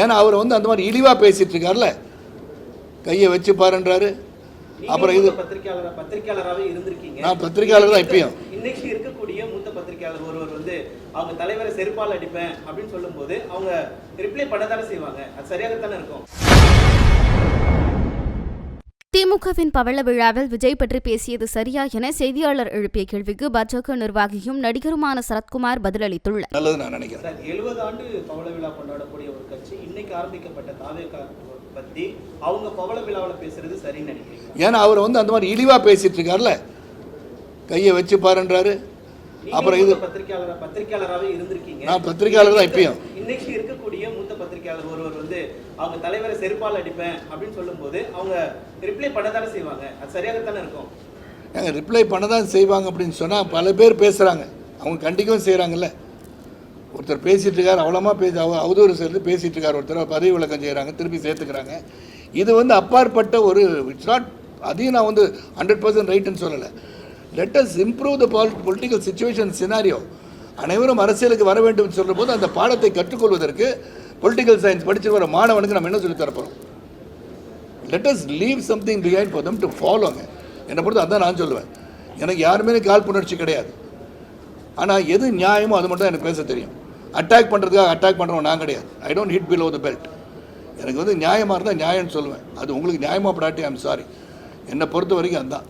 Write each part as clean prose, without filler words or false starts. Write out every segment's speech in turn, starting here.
ஏன்னா அவர் வந்து அந்த மாதிரி இழிவாக பேசிகிட்டு இருக்கார்ல, கையை வச்சு பாருன்றாரு. அப்புறம் இது பத்திரிகையாளராகவே இருந்திருக்கீங்க. நான் பத்திரிகையாளர் தான் இப்பயும். இன்னைக்கு இருக்கக்கூடிய மூத்த பத்திரிகையாளர் ஒருவர் வந்து அவங்க தலைவரை செருப்பால் அடிப்பேன் அப்படின்னு சொல்லும்போது அவங்க ரிப்ளை பண்ணதானே செய்வாங்க. அது சரியாகத்தானே இருக்கும். திமுகவின் பவள விழாவில் விஜய் பற்றி பேசியது சரியா என செய்தியாளர் எழுப்பிய கேள்விக்கு பாஜக நிர்வாகியும் நடிகருமான சரத்குமார் பதிலளித்துள்ளார். நல்லது நான் நினைக்கிறேன். 70 ஆண்டு பவள விழா கொண்டாடக்கூடிய ஒரு கட்சி இன்னைக்கு ஆரம்பிக்கப்பட்ட தாவேகா பத்தி அவங்க பவள விழாவில் பேசுறது சரின்னு நினைக்கிறீங்க? ஏன்னா அவர் வந்து அந்த மாதிரி இழிவாக பேசிட்டு இருக்கார்ல, கையை வச்சு பாருன்றாரு. அப்புறம் இது பத்திரிகையாளராகவே இருந்திருக்கீங்க. நான் பத்திரிகையாளர் தான் இப்பயும். இன்னைக்கு இருக்கக்கூடிய மூத்த பத்திரிகையாளர் ஒருவர் வந்து அவங்க தலைவரை செருப்பால் அடிப்பேன் அப்படின்னு சொல்லும்போது அவங்க ரிப்ளை பண்ணதானே செய்வாங்க. அது சரியாகத்தானே இருக்கும். ரிப்ளை பண்ண தான் செய்வாங்க அப்படின்னு சொன்னால் பல பேர் பேசுகிறாங்க, அவங்க கண்டிக்கவும் செய்கிறாங்கல்ல. ஒருத்தர் பேசிகிட்டு இருக்கார், அவ்வளோமா அவதூறு சேர்ந்து பேசிகிட்டு இருக்கார், ஒருத்தர் பதவி விலக்கம் செய்கிறாங்க, திருப்பி சேர்த்துக்கிறாங்க. இது வந்து அப்பாற்பட்ட ஒரு இட்ஸ் நாட், அதையும் நான் வந்து 100% ரைட்டுன்னு சொல்லலை. Let us improve the political situation scenario. அனைவரும் அரசியலுக்கு வர வேண்டும் என்று சொல்கிற போது அந்த பாடத்தை கற்றுக்கொள்வதற்கு பொலிட்டிக்கல் சயின்ஸ் படிச்சு வர மாணவனுக்கு நம்ம என்ன சொல்லி தரப்போகிறோம்? Let us leave something behind for them to ஃபாலோங்க. என்னை பொறுத்து அதான் நான் சொல்லுவேன். எனக்கு யாருமே காழ்ப்புணர்ச்சி கிடையாது. ஆனால் எது நியாயமோ அது மட்டும் தான் எனக்கு பேச தெரியும். அட்டாக் பண்ணுறதுக்காக அட்டாக் பண்ணுறவன் நான் கிடையாது. I don't hit below the belt. எனக்கு வந்து நியாயமாக இருந்தால் நியாயம்னு சொல்லுவேன். அது உங்களுக்கு நியாயமாக படாட்டி ஐம் சாரி. என்னை பொறுத்த வரைக்கும் அதுதான்.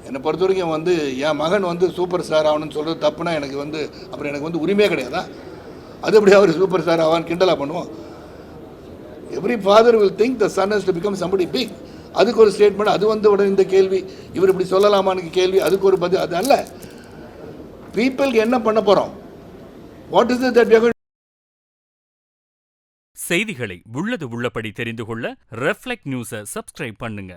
என்னை பொறுத்த வரைக்கும் வந்து என் மகன் வந்து சூப்பர் ஸ்டார் ஆகணும்னு சொல்கிறது தப்புனா எனக்கு வந்து அப்புறம் எனக்கு வந்து உரிமையே கிடையாதா? அது எப்படி அவர் சூப்பர் ஸ்டார் ஆவான்னு கிண்டலாக பண்ணுவோம்? Every father will think the son has to become somebody big. அதுக்கு ஒரு ஸ்டேட்மெண்ட், அது வந்து உடனே இந்த கேள்வி, இவர் இப்படி சொல்லலாமான்னு கேள்வி, அதுக்கு ஒரு பதில். அது அல்ல. பீப்புளுக்கு என்ன பண்ண போகிறோம்? What is it that we are going? செய்திகளை உள்ளது உள்ளபடி தெரிந்து கொள்ள ரெஃப்ளெக்ட் நியூஸை சப்ஸ்கிரைப் பண்ணுங்க.